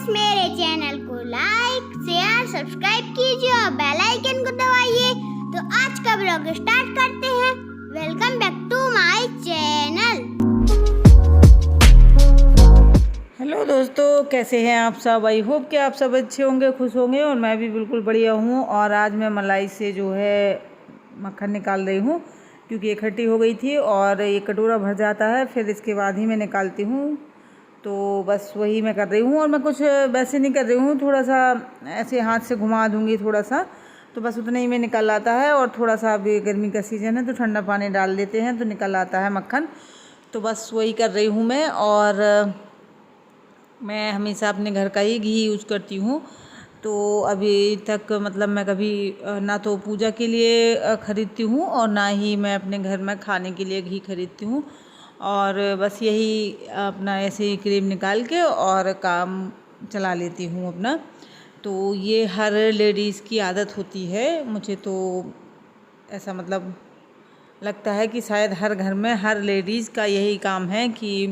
Guys, मेरे channel को like share subscribe कीजिए और बेल आइकन को दबाइए। तो आज का ब्लॉग स्टार्ट करते हैं। Welcome back to my channel. Hello दोस्तों, कैसे हैं आप सब। आई होप कि आप सब अच्छे होंगे, खुश होंगे और मैं भी बिल्कुल बढ़िया हूँ। और आज मैं मलाई से जो है मक्खन निकाल रही हूँ, क्योंकि इकट्ठी हो गई थी और ये कटोरा भर जाता है, फिर इसके बाद ही मैं निकालती हूँ। तो बस वही मैं कर रही हूँ। और मैं कुछ वैसे नहीं कर रही हूँ, थोड़ा सा ऐसे हाथ से घुमा दूँगी थोड़ा सा, तो बस उतना ही में निकल आता है। और थोड़ा सा अभी गर्मी का सीज़न है तो ठंडा पानी डाल देते हैं तो निकल आता है मक्खन। तो बस वही कर रही हूँ मैं। और मैं हमेशा अपने घर का ही घी यूज़ करती हूँ। तो अभी तक मतलब मैं कभी ना तो पूजा के लिए ख़रीदती हूँ और ना ही मैं अपने घर में खाने के लिए घी खरीदती हूँ। और बस यही अपना ऐसे ही क्रीम निकाल के और काम चला लेती हूँ अपना। तो ये हर लेडीज़ की आदत होती है। मुझे तो ऐसा मतलब लगता है कि शायद हर घर में हर लेडीज़ का यही काम है कि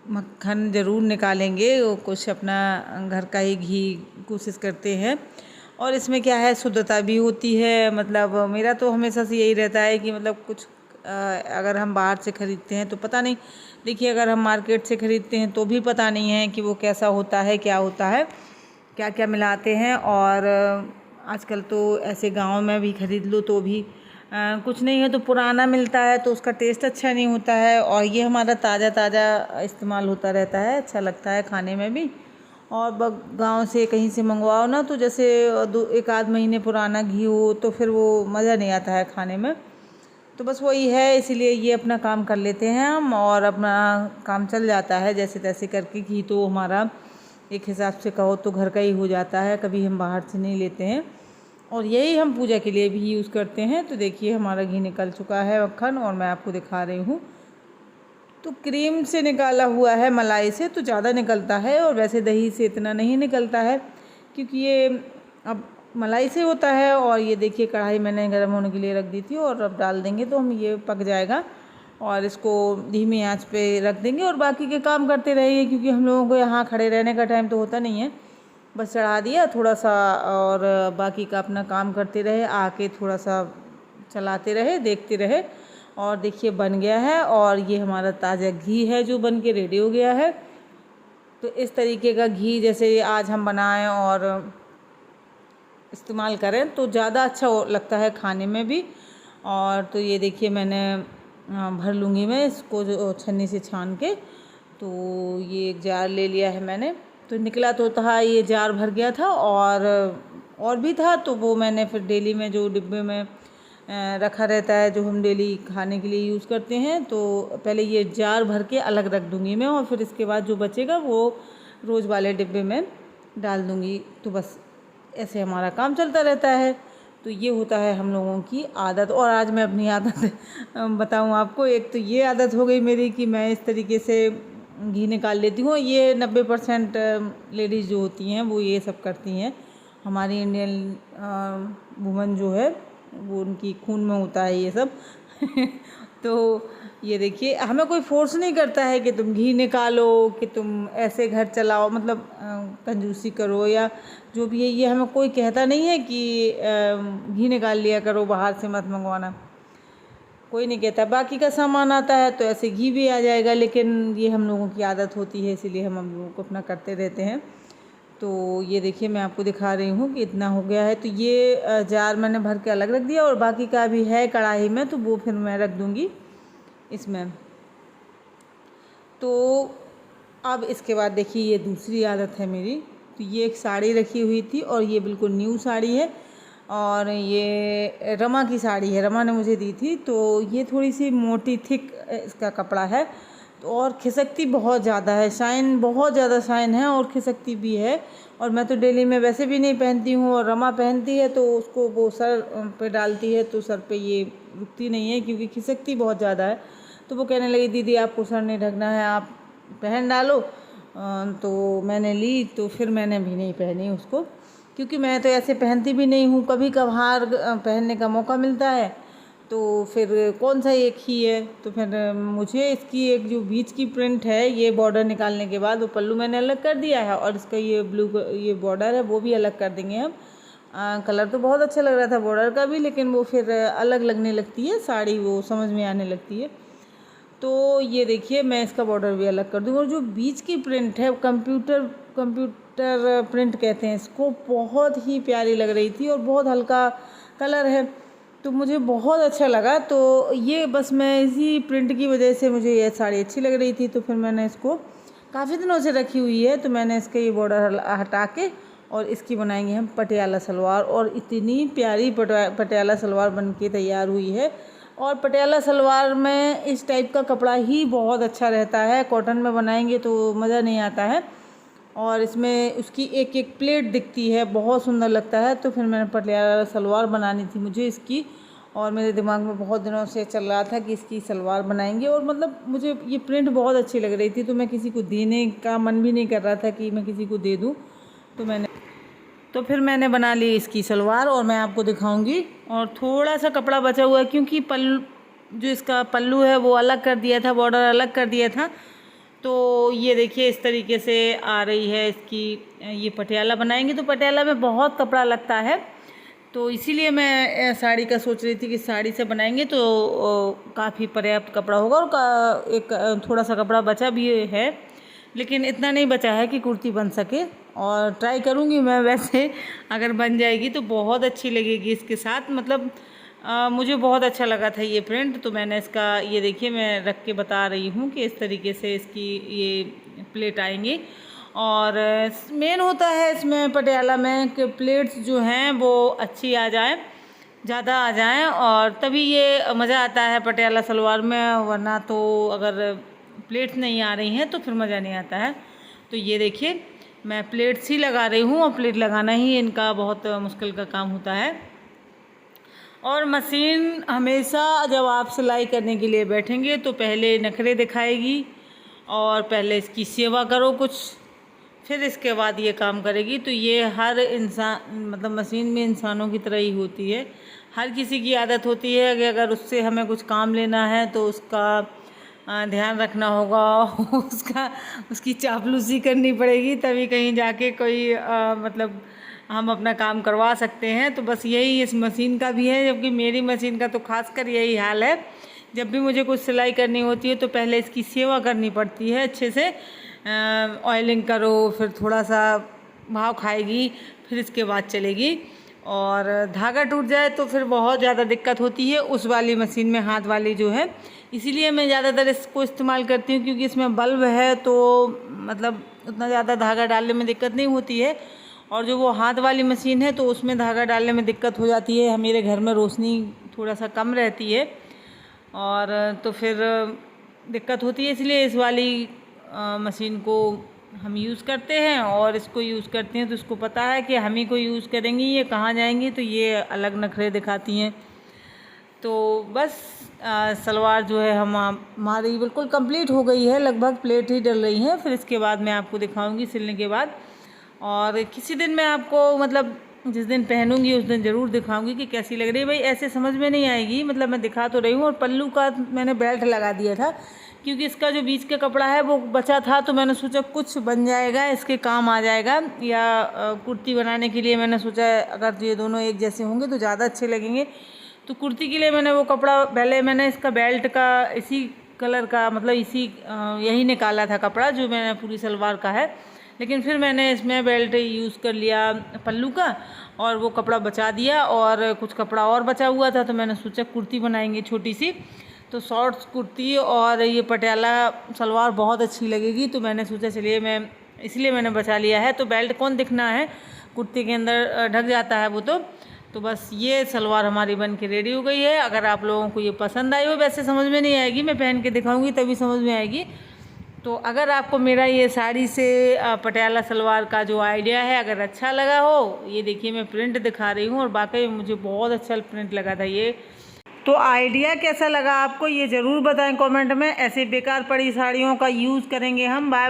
मक्खन ज़रूर निकालेंगे, वो कुछ अपना घर का ही घी कोशिश करते हैं। और इसमें क्या है, शुद्धता भी होती है। मतलब मेरा तो हमेशा से यही रहता है कि मतलब कुछ अगर हम बाहर से ख़रीदते हैं तो पता नहीं, देखिए अगर हम मार्केट से ख़रीदते हैं तो भी पता नहीं है कि वो कैसा होता है, क्या होता है, क्या क्या मिलाते हैं। और आजकल तो ऐसे गांव में भी ख़रीद लो तो भी कुछ नहीं है तो पुराना मिलता है, तो उसका टेस्ट अच्छा नहीं होता है। और ये हमारा ताज़ा ताज़ा इस्तेमाल होता रहता है, अच्छा लगता है खाने में भी। और गांव से कहीं से मंगवाओ ना, तो जैसे एक आध महीने पुराना घी हो तो फिर वो मज़ा नहीं आता है खाने में। तो बस वही है, इसीलिए ये अपना काम कर लेते हैं हम और अपना काम चल जाता है जैसे तैसे करके। घी तो हमारा एक हिसाब से कहो तो घर का ही हो जाता है, कभी हम बाहर से नहीं लेते हैं। और यही हम पूजा के लिए भी यूज़ करते हैं। तो देखिए हमारा घी निकल चुका है मक्खन, और मैं आपको दिखा रही हूँ। तो क्रीम से निकाला हुआ है, मलाई से तो ज़्यादा निकलता है, और वैसे दही से इतना नहीं निकलता है, क्योंकि ये अब मलाई से होता है। और ये देखिए कढ़ाई मैंने गर्म होने के लिए रख दी थी, और अब डाल देंगे तो हम ये पक जाएगा। और इसको धीमी आंच पे रख देंगे और बाकी के काम करते रहेंगे, क्योंकि हम लोगों को यहाँ खड़े रहने का टाइम तो होता नहीं है। बस चढ़ा दिया थोड़ा सा और बाकी का अपना काम करते रहे, आके थोड़ा सा चलाते रहे, देखते रहे। और देखिए बन गया है, और ये हमारा ताज़ा घी है जो बन के रेडी हो गया है। तो इस तरीके का घी जैसे आज हम बनाएं और इस्तेमाल करें तो ज़्यादा अच्छा लगता है खाने में भी। और तो ये देखिए मैंने भर लूँगी मैं इसको जो छन्नी से छान के। तो ये एक जार ले लिया है मैंने, तो निकला तो था, ये जार भर गया था और भी था। तो वो मैंने फिर डेली में जो डिब्बे में रखा रहता है, जो हम डेली खाने के लिए यूज़ करते हैं, तो पहले ये जार भर के अलग रख दूँगी मैं, और फिर इसके बाद जो बचेगा वो रोज़ वाले डिब्बे में डाल दूँगी। तो बस ऐसे हमारा काम चलता रहता है। तो ये होता है हम लोगों की आदत। और आज मैं अपनी आदत बताऊँ आपको, एक तो ये आदत हो गई मेरी कि मैं इस तरीके से घी निकाल लेती हूँ। ये 90% लेडीज़ जो होती हैं वो ये सब करती हैं। हमारी इंडियन वुमन जो है वो उनकी खून में होता है ये सब तो ये देखिए हमें कोई फोर्स नहीं करता है कि तुम घी निकालो, कि तुम ऐसे घर चलाओ, मतलब कंजूसी करो या जो भी है। ये हमें कोई कहता नहीं है कि घी निकाल लिया करो, बाहर से मत मंगवाना, कोई नहीं कहता। बाकी का सामान आता है तो ऐसे घी भी आ जाएगा, लेकिन ये हम लोगों की आदत होती है, इसीलिए हम लोगों को अपना करते रहते हैं। तो ये देखिए मैं आपको दिखा रही हूँ कि इतना हो गया है। तो ये जार मैंने भर के अलग रख दिया, और बाकी का भी है कढ़ाई में, तो वो फिर मैं रख दूँगी इसमें। तो अब इसके बाद देखिए ये दूसरी आदत है मेरी। तो ये एक साड़ी रखी हुई थी, और ये बिल्कुल न्यू साड़ी है, और ये रमा की साड़ी है, रमा ने मुझे दी थी। तो ये थोड़ी सी मोटी थिक इसका कपड़ा है, तो और खिसकती बहुत ज़्यादा है, शाइन बहुत ज़्यादा शाइन है और खिसकती भी है। और मैं तो डेली में वैसे भी नहीं पहनती हूँ, और रमा पहनती है तो उसको वो सर पे डालती है तो सर पे ये रुकती नहीं है, क्योंकि खिसकती बहुत ज़्यादा है। तो वो कहने लगी दीदी आपको सर नहीं ढकना है, आप पहन डालो। तो मैंने ली, तो फिर मैंने भी नहीं पहनी उसको, क्योंकि मैं तो ऐसे पहनती भी नहीं हूँ, कभी कभार पहनने का मौका मिलता है तो फिर कौन सा एक ही है, तो फिर मुझे इसकी एक जो बीच की प्रिंट है ये बॉर्डर निकालने के बाद वो पल्लू मैंने अलग कर दिया है और इसका ये ब्लू ये बॉर्डर है वो भी अलग कर देंगे हम। कलर तो बहुत अच्छा लग रहा था बॉर्डर का भी, लेकिन वो फिर अलग लगने लगती है साड़ी, वो समझ में आने लगती है। तो ये देखिए मैं इसका बॉर्डर भी अलग कर दूँगी। और जो बीच की प्रिंट है कंप्यूटर प्रिंट कहते हैं इसको, बहुत ही प्यारी लग रही थी और बहुत हल्का कलर है तो मुझे बहुत अच्छा लगा। तो ये बस मैं इसी प्रिंट की वजह से मुझे ये साड़ी अच्छी लग रही थी, तो फिर मैंने इसको काफ़ी दिनों से रखी हुई है। तो मैंने इसका ये बॉर्डर हटा के और इसकी बनाएंगे हम पटियाला सलवार। और इतनी प्यारी पटियाला सलवार बन के तैयार हुई है। और पटियाला सलवार में इस टाइप का कपड़ा ही बहुत अच्छा रहता है, कॉटन में बनाएंगे तो मज़ा नहीं आता है। और इसमें उसकी एक एक प्लेट दिखती है, बहुत सुंदर लगता है। तो फिर मैंने पटियाला सलवार बनानी थी मुझे इसकी, और मेरे दिमाग में बहुत दिनों से चल रहा था कि इसकी सलवार बनाएंगे। और मतलब मुझे ये प्रिंट बहुत अच्छी लग रही थी, तो मैं किसी को देने का मन भी नहीं कर रहा था कि मैं किसी को दे दूँ। तो फिर मैंने बना ली इसकी सलवार और मैं आपको दिखाऊंगी। और थोड़ा सा कपड़ा बचा हुआ है क्योंकि पल्लू जो इसका पल्लू है वो अलग कर दिया था, बॉर्डर अलग कर दिया था। तो ये देखिए इस तरीके से आ रही है इसकी, ये पटियाला बनाएंगे तो पटियाला में बहुत कपड़ा लगता है, तो इसीलिए मैं साड़ी का सोच रही थी कि साड़ी से बनाएंगे तो काफ़ी पर्याप्त कपड़ा होगा। और एक थोड़ा सा कपड़ा बचा भी है, लेकिन इतना नहीं बचा है कि कुर्ती बन सके। और ट्राई करूँगी मैं, वैसे अगर बन जाएगी तो बहुत अच्छी लगेगी इसके साथ। मतलब मुझे बहुत अच्छा लगा था ये प्रिंट, तो मैंने इसका ये देखिए मैं रख के बता रही हूँ कि इस तरीके से इसकी ये प्लेट आएंगी। और मेन होता है इसमें पटियाला में कि प्लेट्स जो हैं वो अच्छी आ जाए, ज़्यादा आ जाएं, और तभी ये मज़ा आता है पटियाला सलवार में। वरना तो अगर प्लेट्स नहीं आ रही हैं तो फिर मज़ा नहीं आता है। तो ये देखिए मैं प्लेट्स ही लगा रही हूँ, और प्लेट लगाना ही इनका बहुत मुश्किल का काम होता है। और मशीन हमेशा जब आप सिलाई करने के लिए बैठेंगे तो पहले नखरे दिखाएगी, और पहले इसकी सेवा करो कुछ, फिर इसके बाद ये काम करेगी। तो ये हर इंसान मतलब मशीन में इंसानों की तरह ही होती है। हर किसी की आदत होती है कि अगर उससे हमें कुछ काम लेना है तो उसका ध्यान रखना होगा, उसकी चापलूसी करनी पड़ेगी, तभी कहीं जाके कोई मतलब हम अपना काम करवा सकते हैं। तो बस यही इस मशीन का भी है, जबकि मेरी मशीन का तो खासकर यही हाल है। जब भी मुझे कुछ सिलाई करनी होती है तो पहले इसकी सेवा करनी पड़ती है अच्छे से, ऑयलिंग करो, फिर थोड़ा सा भाव खाएगी, फिर इसके बाद चलेगी। और धागा टूट जाए तो फिर बहुत ज़्यादा दिक्कत होती है उस वाली मशीन में, हाथ वाली जो है। इसीलिए मैं ज़्यादातर इसको इस्तेमाल करती हूँ, क्योंकि इसमें बल्ब है तो मतलब उतना ज़्यादा धागा डालने में दिक्कत नहीं होती है। और जो वो हाथ वाली मशीन है तो उसमें धागा डालने में दिक्कत हो जाती है। मेरे घर में रोशनी थोड़ा सा कम रहती है और तो फिर दिक्कत होती है, इसलिए इस वाली मशीन को हम यूज़ करते हैं। और इसको यूज़ करते हैं तो इसको पता है कि हम ही को यूज़ करेंगी, ये कहाँ जाएंगी, तो ये अलग नखरे दिखाती हैं। तो बस सलवार जो है हमारी बिल्कुल कंप्लीट हो गई है, लगभग प्लेट ही डल रही हैं। फिर इसके बाद मैं आपको दिखाऊंगी सिलने के बाद। और किसी दिन मैं आपको मतलब जिस दिन पहनूंगी उस दिन ज़रूर दिखाऊंगी कि कैसी लग रही है। भाई ऐसे समझ में नहीं आएगी, मतलब मैं दिखा तो रही हूँ। और पल्लू का मैंने बेल्ट लगा दिया था, क्योंकि इसका जो बीच का कपड़ा है वो बचा था, तो मैंने सोचा कुछ बन जाएगा, इसके काम आ जाएगा। या कुर्ती बनाने के लिए मैंने सोचा अगर ये दोनों एक जैसे होंगे तो ज़्यादा अच्छे लगेंगे। तो कुर्ती के लिए मैंने वो कपड़ा, पहले मैंने इसका बेल्ट का इसी कलर का मतलब यही निकाला था कपड़ा जो मैंने पूरी सलवार का है, लेकिन फिर मैंने इसमें बेल्ट यूज़ कर लिया पल्लू का और वो कपड़ा बचा दिया। और कुछ कपड़ा और बचा हुआ था, तो मैंने सोचा कुर्ती बनाएंगे छोटी सी। तो शॉर्ट्स कुर्ती और ये पटियाला सलवार बहुत अच्छी लगेगी, तो मैंने सोचा चलिए इसलिए मैंने बचा लिया है। तो बेल्ट कौन दिखना है, कुर्ती के अंदर ढक जाता है वो। तो बस ये सलवार हमारी बन के रेडी हो गई है। अगर आप लोगों को ये पसंद आई हो, वैसे समझ में नहीं आएगी, मैं पहन के दिखाऊंगी तभी समझ में आएगी। तो अगर आपको मेरा ये साड़ी से पटियाला सलवार का जो आइडिया है अगर अच्छा लगा हो, ये देखिए मैं प्रिंट दिखा रही हूँ और वाकई मुझे बहुत अच्छा प्रिंट लगा था ये। तो आइडिया कैसा लगा आपको ये ज़रूर बताएं कमेंट में। ऐसे बेकार पड़ी साड़ियों का यूज़ करेंगे हम। बाय।